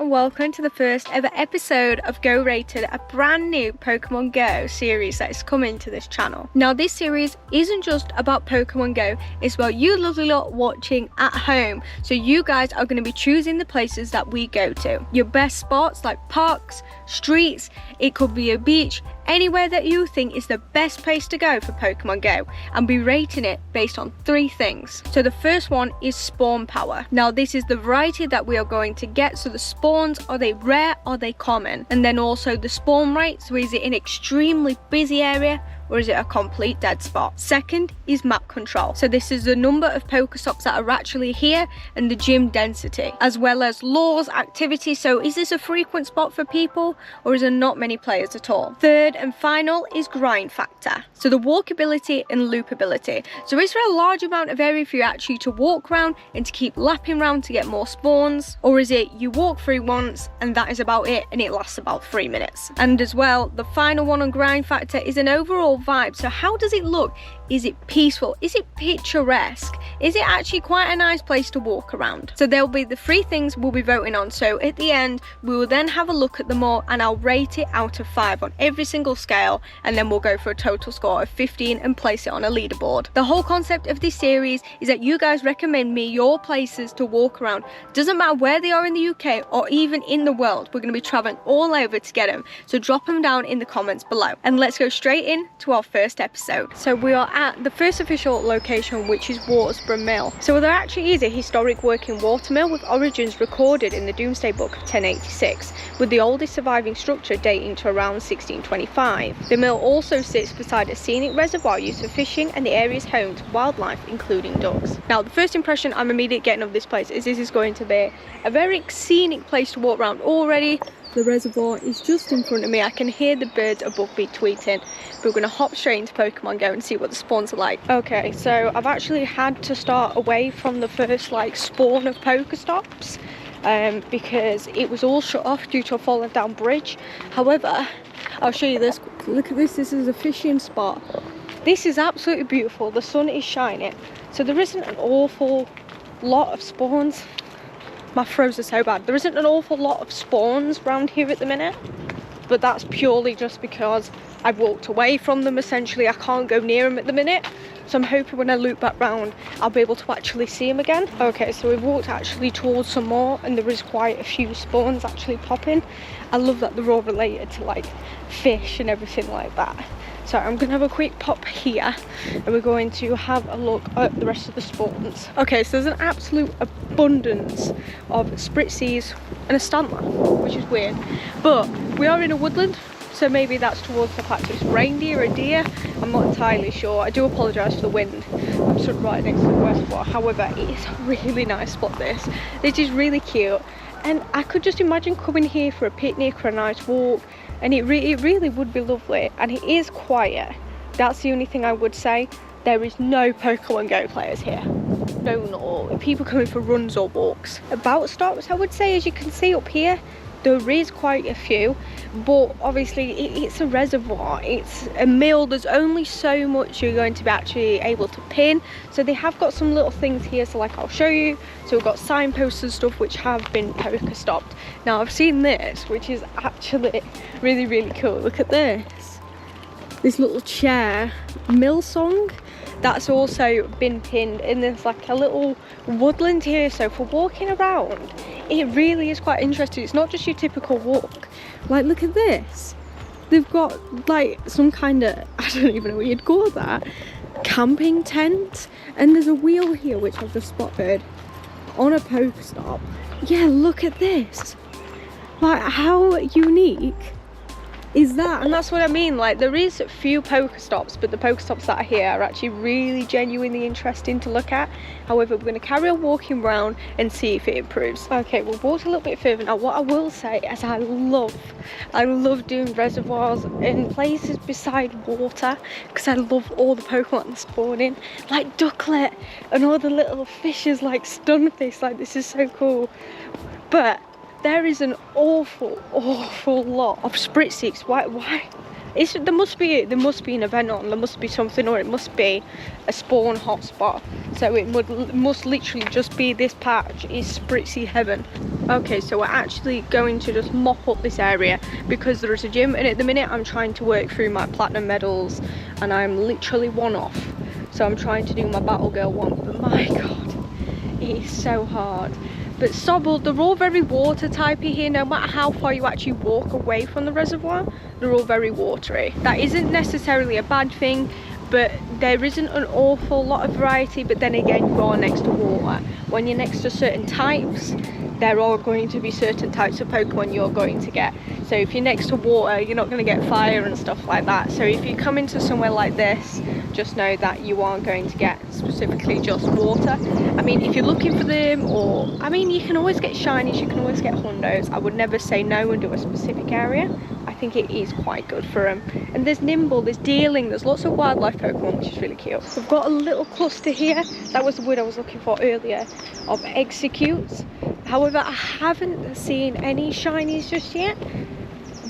and welcome to the first ever episode of Go Rated, a brand new Pokemon Go series that is coming to this channel. Now this series isn't just about Pokemon Go, it's about you lovely lot watching at home. So you guys are going to be choosing the places that we go to. Your best spots like parks, streets, it could be a beach, anywhere that you think is the best place to go for Pokemon Go, and be rating it based on 3 things. So the first one is spawn power. Now this is the variety that we are going to get. So the spawns, are they rare, are they common? And then also the spawn rate, so is it an extremely busy area or is it a complete dead spot? Second is map control. So this is the number of Pokestops that are actually here and the gym density, as well as laws, activity. So is this a frequent spot for people or is there not many players at all? Third and final is grind factor. So the walkability and loopability. So is there a large amount of area for you actually to walk around and to keep lapping around to get more spawns? Or is it you walk through once and that is about it and it lasts about 3 minutes? And as well, the final one on grind factor is an overall vibe. So how does it look? Is it peaceful? Is it picturesque? Is it actually quite a nice place to walk around? So there'll be the 3 things we'll be voting on. So at the end, we will then have a look at them all and I'll rate it out of 5 on every single scale, and then we'll go for a total score of 15 and place it on a leaderboard. The whole concept of this series is that you guys recommend me your places to walk around. Doesn't matter where they are in the UK or even in the world, we're going to be traveling all over to get them. So drop them down in the comments below. And let's go straight in to our first episode. So we are at the first official location, which is Worsbrough Mill. So there actually is a historic working water mill with origins recorded in the Doomsday Book of 1086, with the oldest surviving structure dating to around 1625. The mill also sits beside a scenic reservoir used for fishing, and the area is home to wildlife including ducks. Now the first impression I'm immediately getting of this place is this is going to be a very scenic place to walk around. Already the reservoir is just in front of me. I can hear the birds above me tweeting. But we're going to hop straight into Pokemon Go and see what the spawns are like. Okay, so I've actually had to start away from the first spawn of Pokestops because it was all shut off due to a fallen down bridge. However, I'll show you this. Look at this. This is a fishing spot. This is absolutely beautiful. The sun is shining. So there isn't an awful lot of spawns. My throws are so bad. There isn't an awful lot of spawns around here at the minute, but that's purely just because I've walked away from them. Essentially, I can't go near them at the minute, so I'm hoping when I loop back round I'll be able to actually see them again. Okay, so we've walked actually towards some more and there is quite a few spawns actually popping. I love that they're all related to fish and everything like that. So I'm going to have a quick pop here and we're going to have a look at the rest of the spawns. Okay, so there's an absolute abundance of Spritzees and a Stantler, which is weird. But we are in a woodland, so maybe that's towards the fact it's reindeer or deer. I'm not entirely sure. I do apologise for the wind. I'm stood right next to the reservoir. However, it is a really nice spot this. This is really cute. And I could just imagine coming here for a picnic or a nice walk. And it really would be lovely, and it is quiet. That's the only thing I would say. There is no Pokemon Go players here. No, not all. People coming for runs or walks. About stops, I would say, as you can see up here, there is quite a few, but obviously it's a reservoir, it's a mill, there's only so much you're going to be actually able to pin. So they have got some little things here, so I'll show you. So we've got signposts and stuff which have been Pokestopped. Now I've seen this, which is actually really cool. Look at this little chair mill song that's also been pinned, and there's a little woodland here, so for walking around it really is quite interesting. It's not just your typical walk. Look at this, they've got some kind of, I don't even know what you'd call that, camping tent, and there's a wheel here which I've just spotted on a Pokestop. Yeah, look at this, how unique is that? And that's what I mean, there is a few Pokestops, but the Pokestops that are here are actually really genuinely interesting to look at. However, we're going to carry on walking around and see if it improves. Okay, we'll walk a little bit further. Now what I will say is I love doing reservoirs in places beside water, because I love all the Pokemon spawning, like Ducklet and all the little fishes like Stunfish. This is so cool. But there is an awful lot of Spritzees. Why There must be an event on, there must be something, or it must be a spawn hotspot. So it must literally just be this patch is Spritzy heaven. Okay, so we're actually going to just mop up this area because there is a gym, and at the minute I'm trying to work through my platinum medals and I'm literally one off. So I'm trying to do my battle girl one, but my god, it is so hard. But Sobble, they're all very water typey here. No matter how far you actually walk away from the reservoir, they're all very watery. That isn't necessarily a bad thing, but there isn't an awful lot of variety. But then again, you are next to water. When you're next to certain types, there are going to be certain types of Pokemon you're going to get. So if you're next to water, you're not going to get fire and stuff like that. So if you come into somewhere like this, just know that you aren't going to get specifically just water. I mean, if you're looking for them, or I mean, you can always get shinies, you can always get hundos. I would never say no and do a specific area. I think it is quite good for them. And there's Nimble, there's Deerling, there's lots of wildlife Pokemon, which is really cute. We've got a little cluster here. That was the word I was looking for earlier, of Executes. However, I haven't seen any shinies just yet,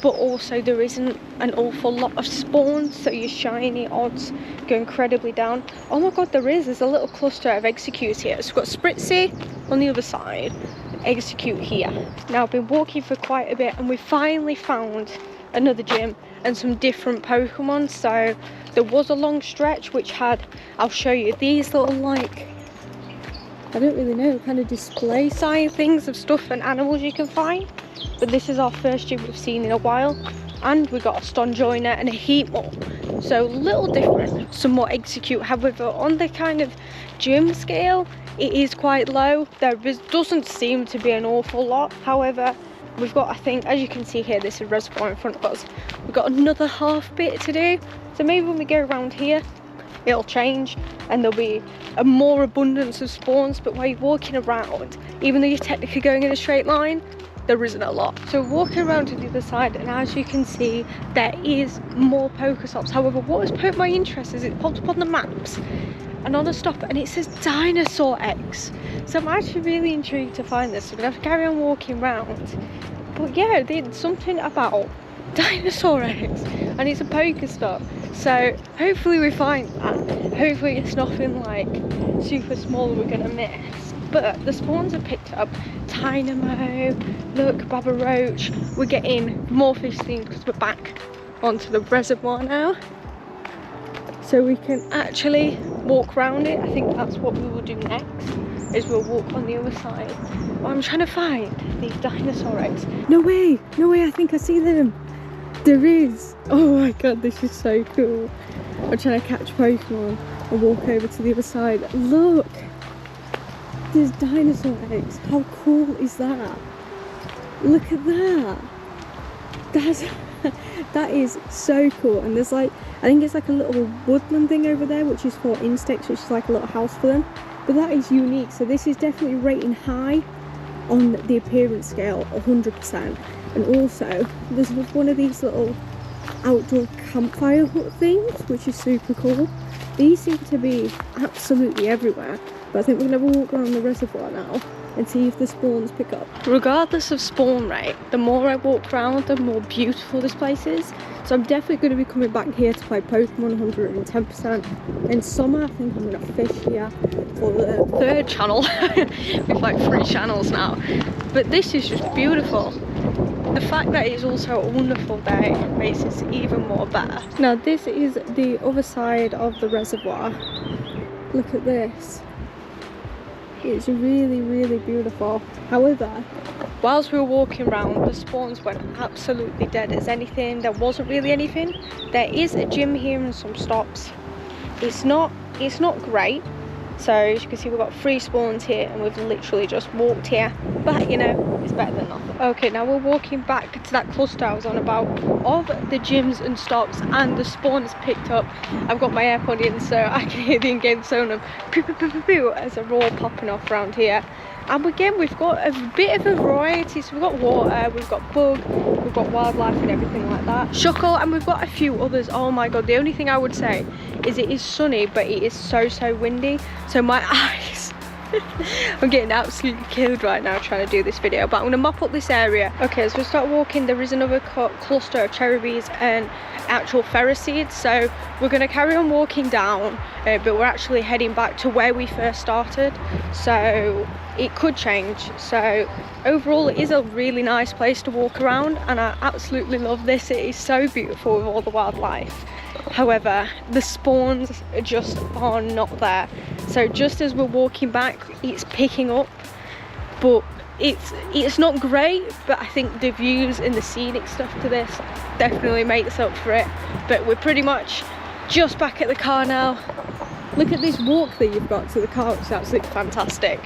but also there isn't an awful lot of spawns, so your shiny odds go incredibly down. Oh my god, there's a little cluster of Executes here. So we've got Spritzy on the other side, Execute here. Now I've been walking for quite a bit and we finally found another gym and some different Pokemon. So there was a long stretch which had, I'll show you, these little, like, I don't really know, kind of display sign things of stuff and animals you can find. But this is our first gym we've seen in a while. And we got a Stonjourner and a Heatmore. So a little different, some more Execute. However, on the kind of gym scale, it is quite low. There doesn't seem to be an awful lot. However, we've got, I think, as you can see here, this is a reservoir in front of us. We've got another half bit to do. So maybe when we go around here, it'll change and there'll be a more abundance of spawns. But while you're walking around, even though you're technically going in a straight line, there isn't a lot. So walking around to the other side, and as you can see, there is more Pokestops. However, what has put my interest is it popped up on the maps and on a stop and it says Dinosaur Eggs. So I'm actually really intrigued to find this. So we're gonna have to carry on walking around. But yeah, there's something about dinosaur eggs and it's a Pokestop. So hopefully we find that. Hopefully it's nothing like super small we're gonna miss. But the spawns are picked up. Dynamo, look, Baba Roach. We're getting more fish themed because we're back onto the reservoir now. So we can actually walk around it. I think that's what we will do next, is we'll walk on the other side. But I'm trying to find these dinosaur eggs. No way, I think I see them. There is. Oh my god, this is so cool. I'm trying to catch Pokemon and walk over to the other side. Look, there's dinosaur eggs. How cool is that? Look at that. That is so cool. And there's like, I think it's like a little woodland thing over there, which is for insects, which is like a little house for them. But that is unique. So this is definitely rating high on the appearance scale, 100%. And also, there's one of these little outdoor campfire hut things, which is super cool. These seem to be absolutely everywhere. But I think we're going to walk around the reservoir now and see if the spawns pick up. Regardless of spawn rate, the more I walk around, the more beautiful this place is. So I'm definitely going to be coming back here to play Pokemon 110%. In summer, I think I'm going to fish here for the third channel. We've like 3 channels now. But this is just beautiful. The fact that it's also a wonderful day makes it even more better. Now this is the other side of the reservoir. Look at this. It's really, really beautiful. However, whilst we were walking around, the spawns went absolutely dead as anything. There wasn't really anything. There is a gym here and some stops. It's not great. So as you can see, we've got 3 spawns here and we've literally just walked here. But you know, it's better than nothing. Okay, now we're walking back to that cluster I was on about of the gyms and stops, and the spawn is picked up. I've got my AirPod in so I can hear the in-game sound of pew pew pew pew pew as a roar popping off around here. And again, we've got a bit of a variety. So we've got water, we've got bug, we've got wildlife and everything like that. Shuckle, and we've got a few others. Oh my god, the only thing I would say is it is sunny, but it is so windy. So my eyes I'm getting absolutely killed right now trying to do this video, but I'm going to mop up this area. Okay, as we start walking, there is another cluster of cherry bees and actual ferris seeds, so we're going to carry on walking down, but we're actually heading back to where we first started, so it could change. So overall, it is a really nice place to walk around, and I absolutely love this. It is so beautiful with all the wildlife. However, the spawns just are not there. So just as we're walking back, it's picking up, but it's not great, but I think the views and the scenic stuff to this definitely makes up for it. But we're pretty much just back at the car now. Look at this walk that you've got to the car, it's absolutely fantastic.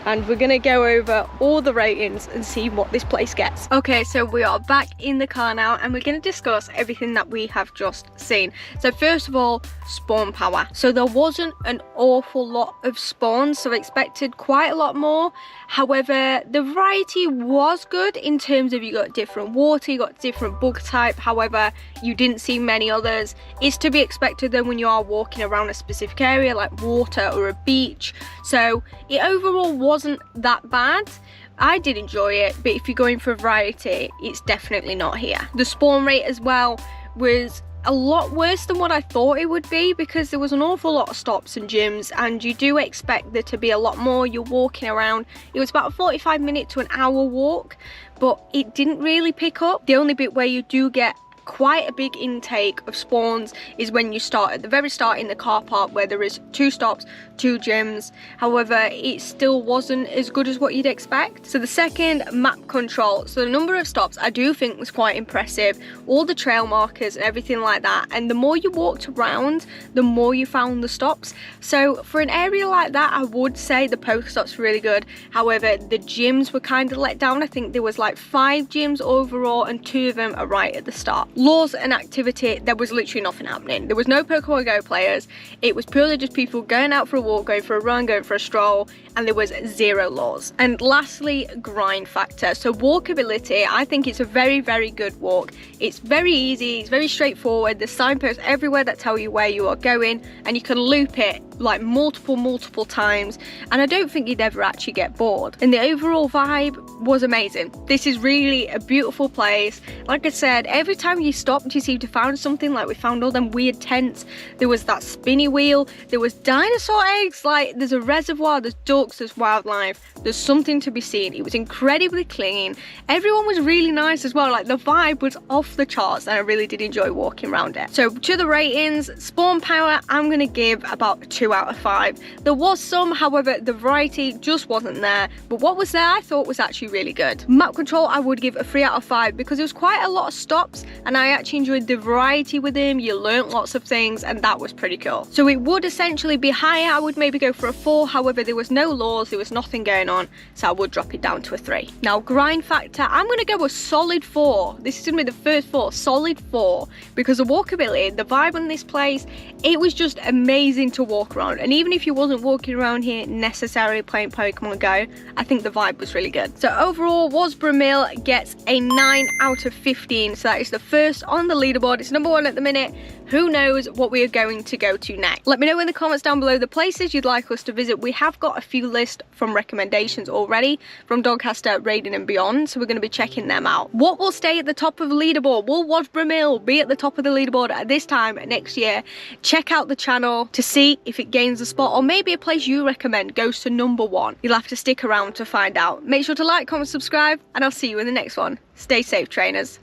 And we're gonna go over all the ratings and see what this place gets. Okay, so we are back in the car now, and we're gonna discuss everything that we have just seen. So first of all, spawn power. So there wasn't an awful lot of spawns, so I expected quite a lot more. However, the variety was good in terms of you got different water, you got different bug type. However, you didn't see many others. It's to be expected then when you are walking around a specific area like water or a beach. So it overall wasn't that bad. I did enjoy it, but if you're going for variety, it's definitely not here. The spawn rate as well was a lot worse than what I thought it would be, because there was an awful lot of stops and gyms, and you do expect there to be a lot more. You're walking around, it was about a 45-minute to an hour walk, but it didn't really pick up. The only bit where you do get quite a big intake of spawns is when you start at the very start in the car park, where there is 2 stops, 2 gyms. However, it still wasn't as good as what you'd expect. So the second, map control. So the number of stops I do think was quite impressive, all the trail markers and everything like that, and the more you walked around, the more you found the stops. So for an area like that, I would say the Pokestops were really good. However, the gyms were kind of let down. I think there was like 5 gyms overall, and 2 of them are right at the start. Laws and activity, there was literally nothing happening. There was no Pokemon GO players. It was purely just people going out for a walk, going for a run, going for a stroll, and there was 0 laws. And lastly, grind factor. So walkability, I think it's a very, very good walk. It's very easy, it's very straightforward. There's signposts everywhere that tell you where you are going, and you can loop it like multiple times, and I don't think you'd ever actually get bored. And the overall vibe was amazing. This is really a beautiful place. Like I said, every time you stopped, you seemed to find something. Like we found all them weird tents, there was that spinny wheel, there was dinosaur eggs, like there's a reservoir, there's ducks, there's wildlife, there's something to be seen. It was incredibly clean. Everyone was really nice as well. Like the vibe was off the charts, and I really did enjoy walking around it. So to the ratings, spawn power, I'm gonna give about 2 out of 5. There was some, however, the variety just wasn't there, but what was there I thought was actually really good. Map control, I would give a 3 out of 5 because there was quite a lot of stops, and I actually enjoyed the variety with them. You learnt lots of things, and that was pretty cool. So it would essentially be higher. I would maybe go for a 4. However, there was no laws, there was nothing going on, so I would drop it down to a 3. Now grind factor, I'm gonna go a solid 4. This is gonna be the first 4, solid 4, because the walkability, the vibe in this place, it was just amazing to walk around. And even if you wasn't walking around here necessarily playing Pokemon GO, I think the vibe was really good. So overall, Worsbrough Mill gets a 9 out of 15. So that is the first on the leaderboard. It's number 1 at the minute. Who knows what we are going to go to next? Let me know in the comments down below the places you'd like us to visit. We have got a few lists from recommendations already from Doncaster, Raiden and beyond, so we're going to be checking them out. What will stay at the top of the leaderboard? Will Worsbrough Mill be at the top of the leaderboard at this time next year? Check out the channel to see if it gains a spot, or maybe a place you recommend goes to number 1. You'll have to stick around to find out. Make sure to like, comment, subscribe, and I'll see you in the next one. Stay safe, trainers.